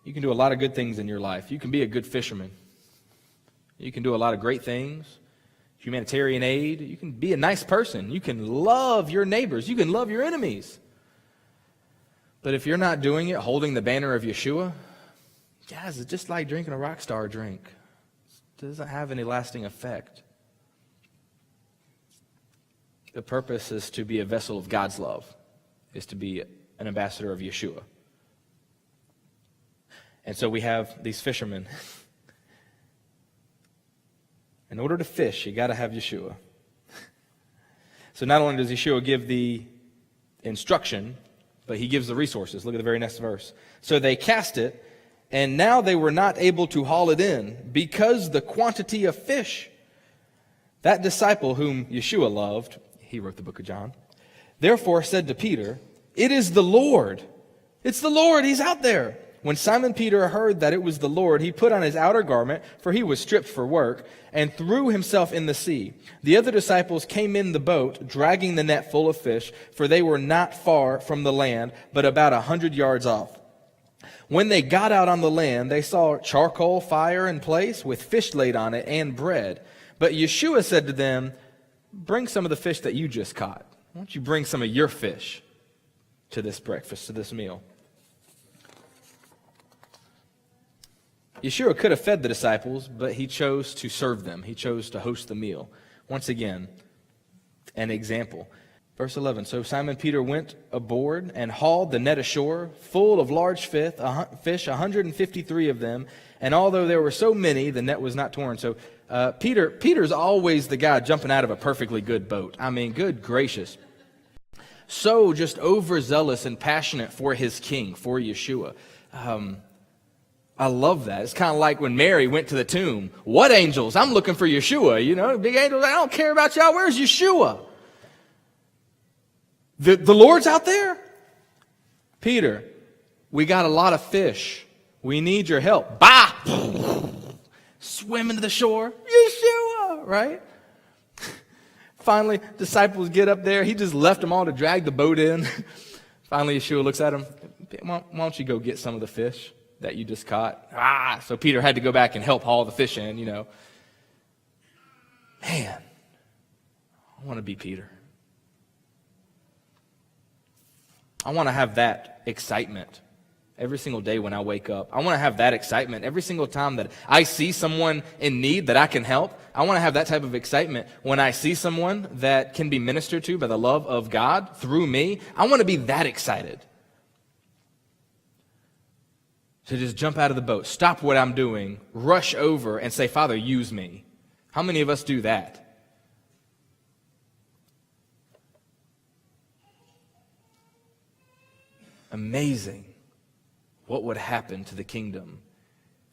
You can do a lot of good things in your life. You can be a good fisherman. You can do a lot of great things. Humanitarian aid. You can be a nice person. You can love your neighbors. You can love your enemies. But if you're not doing it holding the banner of Yeshua, guys, it's just like drinking a rock star drink. It doesn't have any lasting effect. The purpose is to be a vessel of God's love, is to be an ambassador of Yeshua. And so we have these fishermen. In order to fish, you got to have Yeshua. So not only does Yeshua give the instruction, but he gives the resources. Look at the very next verse. So they cast it, and now they were not able to haul it in because the quantity of fish. That disciple whom Yeshua loved, he wrote the book of John, therefore said to Peter, "It is the Lord. It's the Lord. He's out there." When Simon Peter heard that it was the Lord, he put on his outer garment, for he was stripped for work, and threw himself in the sea. The other disciples came in the boat, dragging the net full of fish, for they were not far from the land, but about 100 yards off. When they got out on the land, they saw charcoal fire in place, with fish laid on it, and bread. But Yeshua said to them, "Bring some of the fish that you just caught. Why don't you bring some of your fish to this breakfast, to this meal?" Yeshua could have fed the disciples, but he chose to serve them. He chose to host the meal. Once again, an example. Verse 11, so Simon Peter went aboard and hauled the net ashore, full of large fish, 153 of them. And although there were so many, the net was not torn. So Peter's always the guy jumping out of a perfectly good boat. I mean, good gracious. So just overzealous and passionate for his king, for Yeshua. I love that. It's kind of like when Mary went to the tomb. What angels? I'm looking for Yeshua. You know, big angels, I don't care about y'all. Where's Yeshua? The Lord's out there? Peter, we got a lot of fish. We need your help. Bah! Swim into the shore. Yeshua, right? Finally, disciples get up there. He just left them all to drag the boat in. Finally, Yeshua looks at him. Why don't you go get some of the fish that you just caught? So Peter had to go back and help haul the fish in, you know. Man, I want to be Peter. I want to have that excitement every single day when I wake up. I want to have that excitement every single time that I see someone in need that I can help. I want to have that type of excitement when I see someone that can be ministered to by the love of God through me. I want to be that excited. To just jump out of the boat, stop what I'm doing, rush over and say, Father, use me. How many of us do that? Amazing what would happen to the kingdom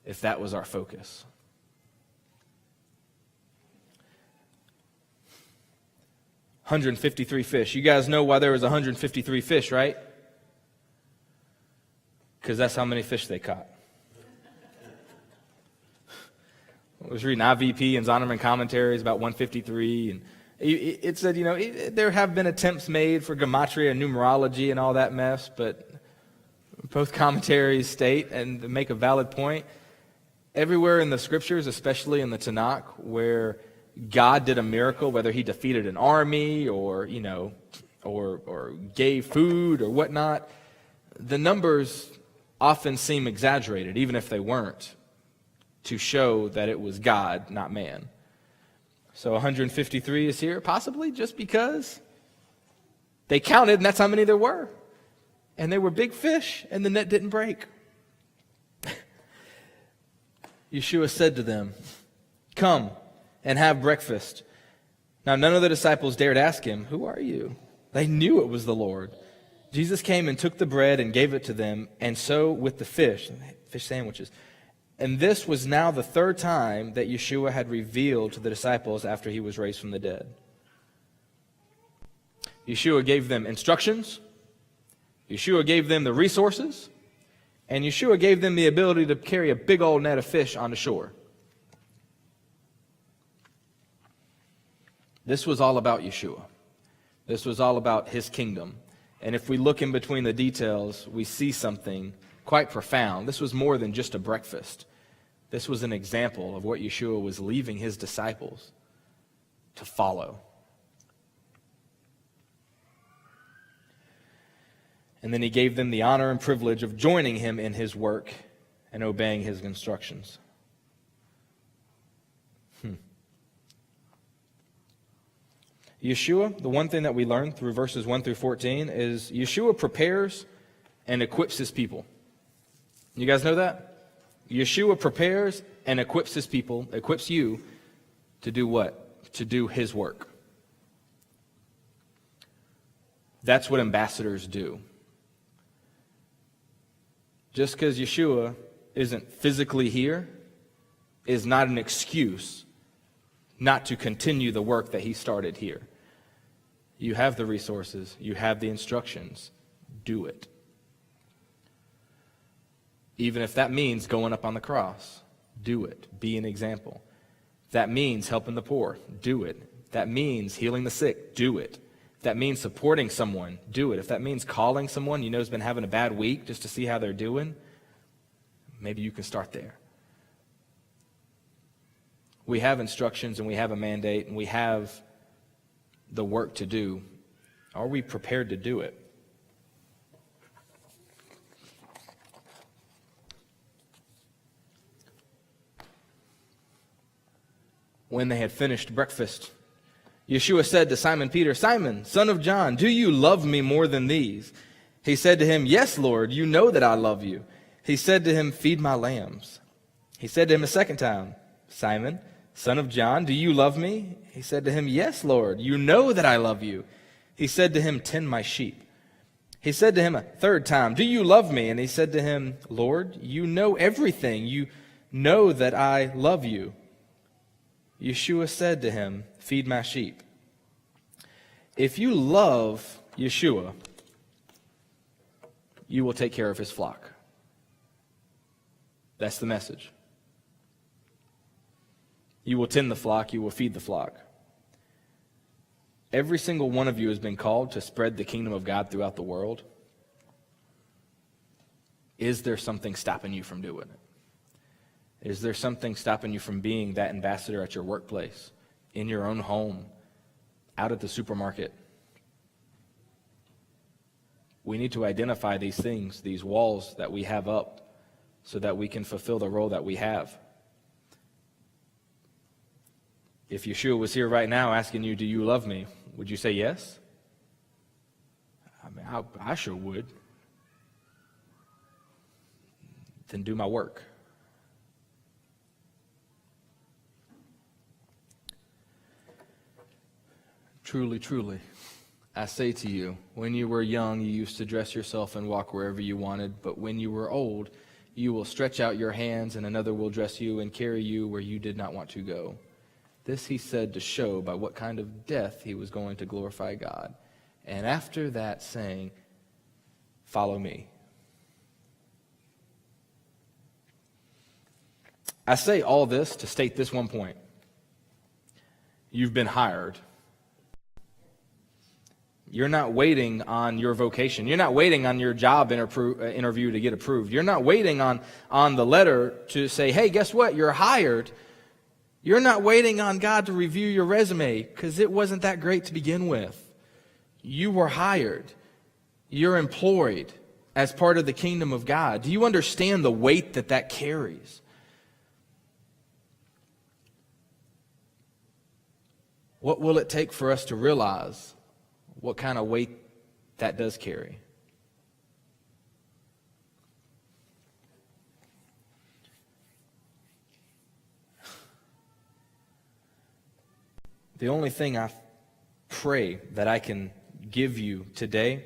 if that was our focus. $153 fish. You guys know why there was 153 fish, right? Because that's how many fish they caught. I was reading IVP and Zondervan commentaries about 153, and it said, you know, there have been attempts made for gematria and numerology and all that mess, but both commentaries state and make a valid point. Everywhere in the scriptures, especially in the Tanakh, where God did a miracle, whether he defeated an army or, you know, or gave food or whatnot, the numbers often seem exaggerated, even if they weren't, to show that it was God, not man. So 153 is here, possibly just because they counted, and that's how many there were. And they were big fish, and the net didn't break. Yeshua said to them, "Come and have breakfast." Now none of the disciples dared ask him, "Who are you?" They knew it was the Lord. Jesus came and took the bread and gave it to them, and so with the fish sandwiches. And this was now the third time that Yeshua had revealed to the disciples after he was raised from the dead. Yeshua gave them instructions. Yeshua gave them the resources. And Yeshua gave them the ability to carry a big old net of fish onto shore. This was all about Yeshua. This was all about his kingdom. And if we look in between the details, we see something quite profound. This was more than just a breakfast. This was an example of what Yeshua was leaving his disciples to follow. And then he gave them the honor and privilege of joining him in his work and obeying his instructions. Yeshua, the one thing that we learn through verses 1 through 14 is Yeshua prepares and equips his people. You guys know that? Yeshua prepares and equips his people, equips you to do what? To do his work. That's what ambassadors do. Just because Yeshua isn't physically here is not an excuse not to continue the work that he started here. You have the resources. You have the instructions. Do it. Even if that means going up on the cross, do it. Be an example. If that means helping the poor, do it. If that means healing the sick, do it. If that means supporting someone, do it. If that means calling someone you know has been having a bad week just to see how they're doing, maybe you can start there. We have instructions and we have a mandate and we have the work to do. Are we prepared to do it? When they had finished breakfast, Yeshua said to Simon Peter, "Simon, son of John, do you love me more than these?" He said to him, "Yes, Lord, you know that I love you." He said to him, "Feed my lambs." He said to him a second time, "Simon, son of John, do you love me?" He said to him, "Yes, Lord, you know that I love you." He said to him, "Tend my sheep." He said to him a third time, "Do you love me?" And he said to him, "Lord, you know everything. You know that I love you." Yeshua said to him, "Feed my sheep." If you love Yeshua, you will take care of his flock. That's the message. You will tend the flock, you will feed the flock. Every single one of you has been called to spread the kingdom of God throughout the world. Is there something stopping you from doing it? Is there something stopping you from being that ambassador at your workplace, in your own home, out at the supermarket? We need to identify these things, these walls that we have up, so that we can fulfill the role that we have. If Yeshua was here right now asking you, "Do you love me?" would you say yes? I mean, I sure would. Then do my work. Truly, truly, I say to you, when you were young, you used to dress yourself and walk wherever you wanted, but when you were old, you will stretch out your hands, and another will dress you and carry you where you did not want to go. This he said to show by what kind of death he was going to glorify God. And after that, saying, "Follow me." I say all this to state this one point. You've been hired. You're not waiting on your vocation. You're not waiting on your job interview to get approved. You're not waiting on the letter to say, "Hey, guess what? You're hired." You're not waiting on God to review your resume because it wasn't that great to begin with. You were hired. You're employed as part of the kingdom of God. Do you understand the weight that carries? What will it take for us to realize what kind of weight that does carry? The only thing I pray that I can give you today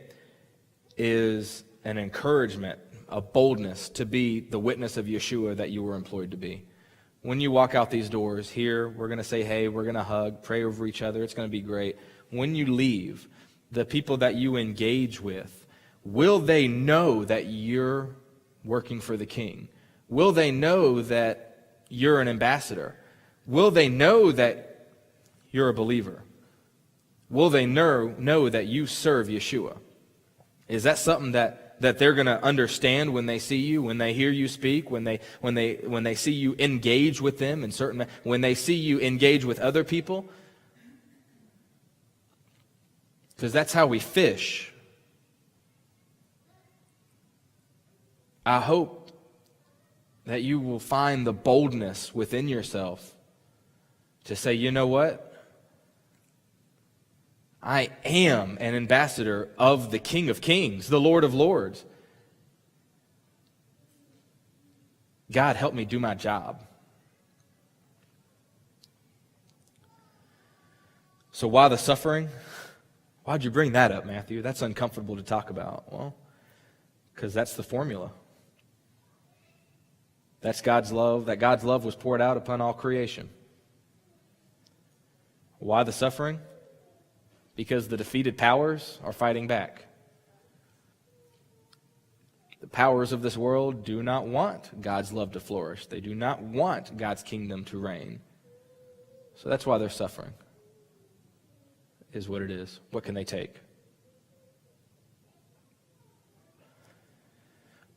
is an encouragement, a boldness to be the witness of Yeshua that you were employed to be. When you walk out these doors, here, we're going to say, hey, we're going to hug, pray over each other. It's going to be great. When you leave, the people that you engage with, will they know that you're working for the king? Will they know that you're an ambassador? Will they know that you're a believer? Will they know that you serve Yeshua? Is that something that they're going to understand when they see you, when they hear you speak, when they see you engage with them in when they see you engage with other people? Because that's how we fish. I hope that you will find the boldness within yourself to say, you know what? I am an ambassador of the King of Kings, the Lord of Lords. God, help me do my job. So why the suffering? Why'd you bring that up, Matthew? That's uncomfortable to talk about. Well, because that's the formula. That's God's love. That God's love was poured out upon all creation. Why the suffering? Because the defeated powers are fighting back. The powers of this world do not want God's love to flourish. They do not want God's kingdom to reign. So that's why they're suffering, is what it is. What can they take?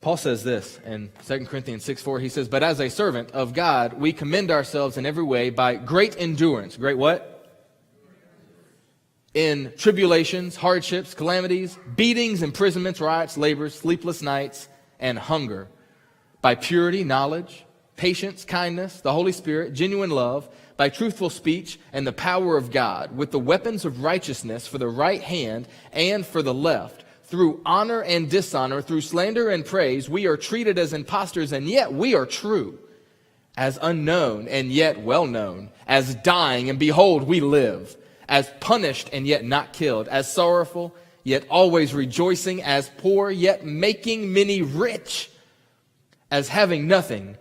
Paul says this in 2 Corinthians 6:4. He says, "But as a servant of God, we commend ourselves in every way by great endurance." Great what? In tribulations, hardships, calamities, beatings, imprisonments, riots, labors, sleepless nights, and hunger. By purity, knowledge, patience, kindness, the Holy Spirit, genuine love, by truthful speech, and the power of God, with the weapons of righteousness for the right hand and for the left. Through honor and dishonor, through slander and praise, we are treated as impostors, and yet we are true. As unknown, and yet well known. As dying, and behold, we live. As punished, and yet not killed. As sorrowful, yet always rejoicing. As poor, yet making many rich. As having nothing,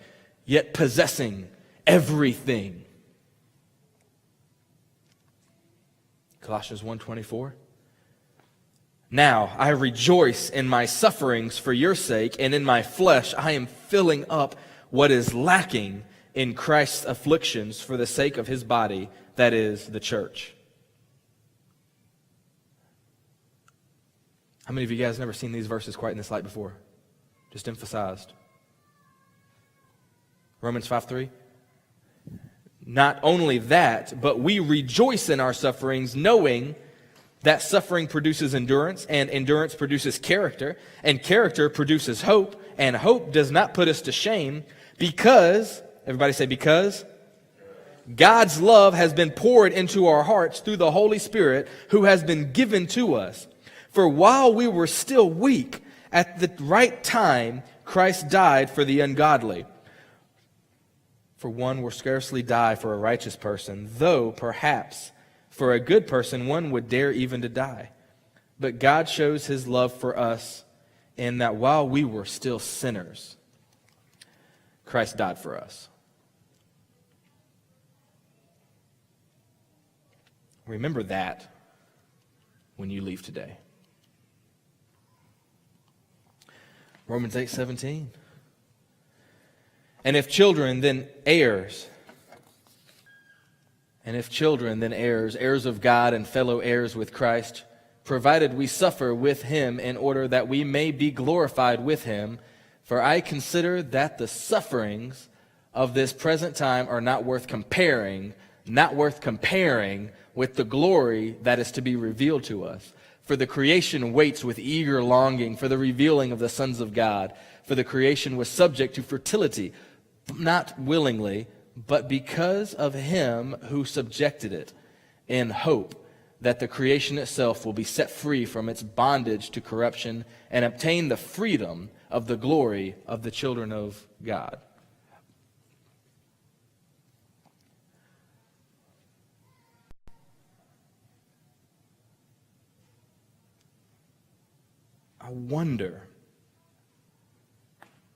yet possessing everything. Colossians 1:24. Now I rejoice in my sufferings for your sake, and in my flesh I am filling up what is lacking in Christ's afflictions for the sake of his body, that is, the church. How many of you guys never seen these verses quite in this light before? Just emphasized. Romans 5:3. Not only that, but we rejoice in our sufferings, knowing that suffering produces endurance, and endurance produces character, and character produces hope, and hope does not put us to shame, because, everybody say because, God's love has been poured into our hearts through the Holy Spirit who has been given to us. For while we were still weak, at the right time, Christ died for the ungodly. For one will scarcely die for a righteous person, though perhaps for a good person one would dare even to die. But God shows his love for us in that while we were still sinners, Christ died for us. Remember that when you leave today. Romans 8:17. And if children, then heirs. And if children, then heirs, heirs of God and fellow heirs with Christ, provided we suffer with him in order that we may be glorified with him. For I consider that the sufferings of this present time are not worth comparing with the glory that is to be revealed to us. For the creation waits with eager longing for the revealing of the sons of God. For the creation was subject to fertility, not willingly, but because of him who subjected it, in hope that the creation itself will be set free from its bondage to corruption and obtain the freedom of the glory of the children of God. I wonder,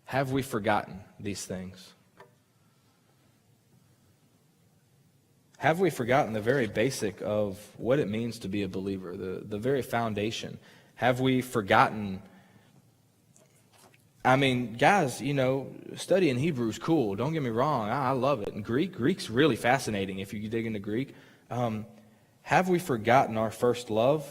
have we forgotten these things? Have we forgotten the very basic of what it means to be a believer, the very foundation? Have we forgotten I mean, guys, studying Hebrew is cool. Don't get me wrong. I love it. And Greek's really fascinating if you dig into Greek. Have we forgotten our first love?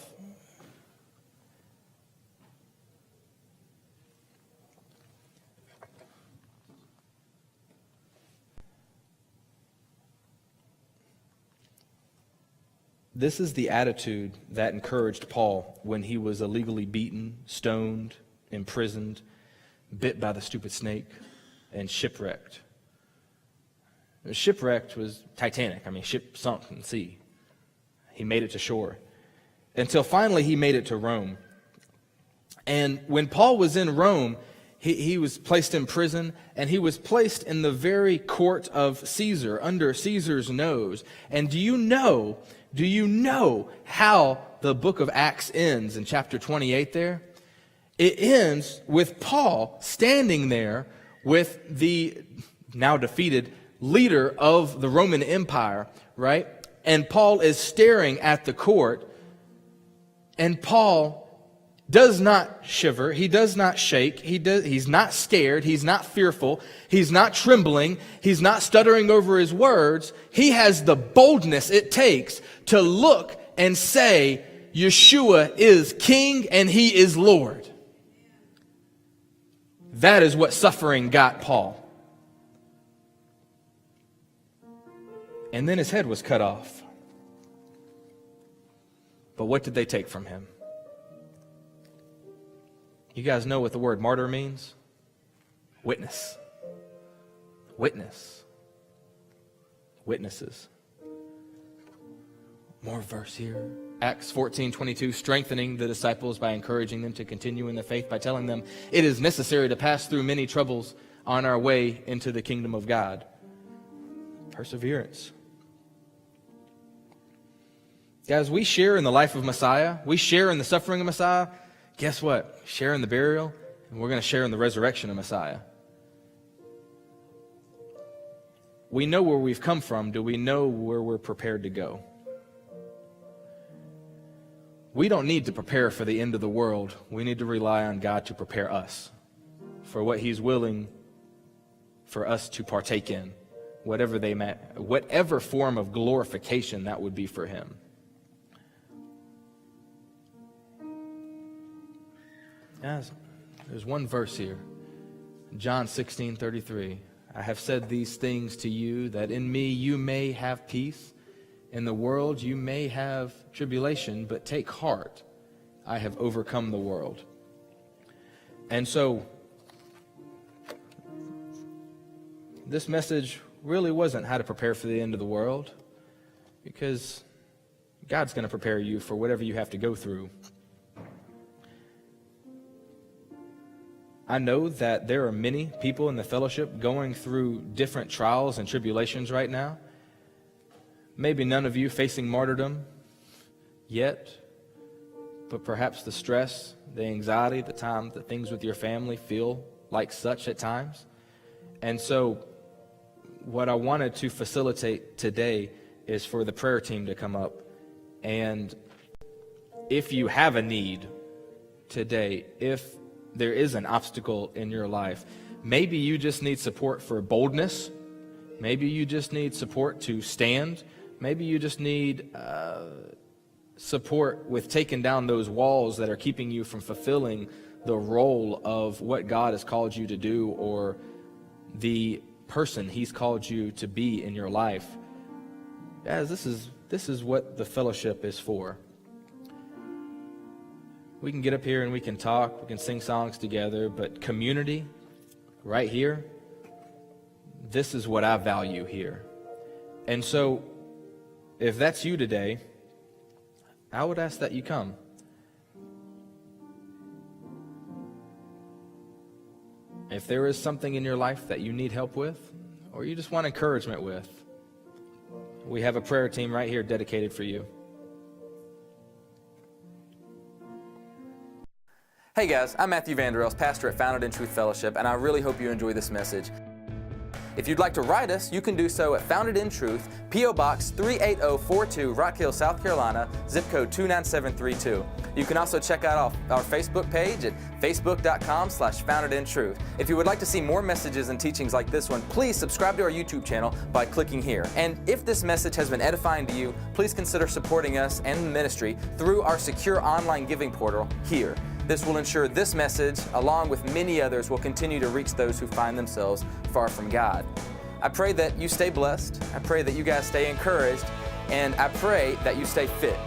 This is the attitude that encouraged Paul when he was illegally beaten, stoned, imprisoned, bit by the stupid snake, and shipwrecked. Shipwrecked was Titanic. I mean, ship sunk in the sea. He made it to shore. Until finally he made it to Rome. And when Paul was in Rome, he was placed in prison, and he was placed in the very court of Caesar, under Caesar's nose. And do you know how the book of Acts ends in chapter 28 there? It ends with Paul standing there with the now defeated leader of the Roman Empire, right? And Paul is staring at the court, and Paul does not shiver, he does not shake, he's not scared, he's not fearful, he's not trembling, he's not stuttering over his words. He has the boldness it takes to look and say, Yeshua is King and He is Lord. That is what suffering got Paul. And then his head was cut off. But what did they take from him? You guys know what the word martyr means? Witness. Witness. Witnesses. More verse here. Acts 14:22, strengthening the disciples by encouraging them to continue in the faith, by telling them it is necessary to pass through many troubles on our way into the kingdom of God. Perseverance. Guys, we share in the life of Messiah. We share in the suffering of Messiah. Guess what? Share in the burial, and we're going to share in the resurrection of Messiah. We know where we've come from. Do we know where we're prepared to go? We don't need to prepare for the end of the world. We need to rely on God to prepare us for what He's willing for us to partake in, whatever form of glorification that would be for Him. Guys, there's one verse here, John 16:33. I have said these things to you, that in me you may have peace. In the world you may have tribulation, but take heart, I have overcome the world. And so, this message really wasn't how to prepare for the end of the world, because God's going to prepare you for whatever you have to go through. I know that there are many people in the fellowship going through different trials and tribulations right now. Maybe none of you facing martyrdom yet, but perhaps the stress, the anxiety, the things with your family feel like such at times. And so what I wanted to facilitate today is for the prayer team to come up. And if you have a need today, if there is an obstacle in your life, maybe you just need support for boldness. Maybe you just need support to stand. Maybe you just need support with taking down those walls that are keeping you from fulfilling the role of what God has called you to do, or the person He's called you to be in your life. Guys, this is what the fellowship is for. We can get up here and we can talk, we can sing songs together, but community, right here, this is what I value here. And so, if that's you today, I would ask that you come. If there is something in your life that you need help with, or you just want encouragement with, we have a prayer team right here dedicated for you. Hey guys, I'm Matthew Vanderels, pastor at Founded in Truth Fellowship, and I really hope you enjoy this message. If you'd like to write us, you can do so at Founded in Truth, P.O. Box 38042, Rock Hill, South Carolina, zip code 29732. You can also check out our Facebook page at facebook.com/foundedintruth. If you would like to see more messages and teachings like this one, please subscribe to our YouTube channel by clicking here. And if this message has been edifying to you, please consider supporting us and the ministry through our secure online giving portal here. This will ensure this message, along with many others, will continue to reach those who find themselves far from God. I pray that you stay blessed. I pray that you guys stay encouraged. And I pray that you stay fit.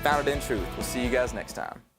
Founded in Truth. We'll see you guys next time.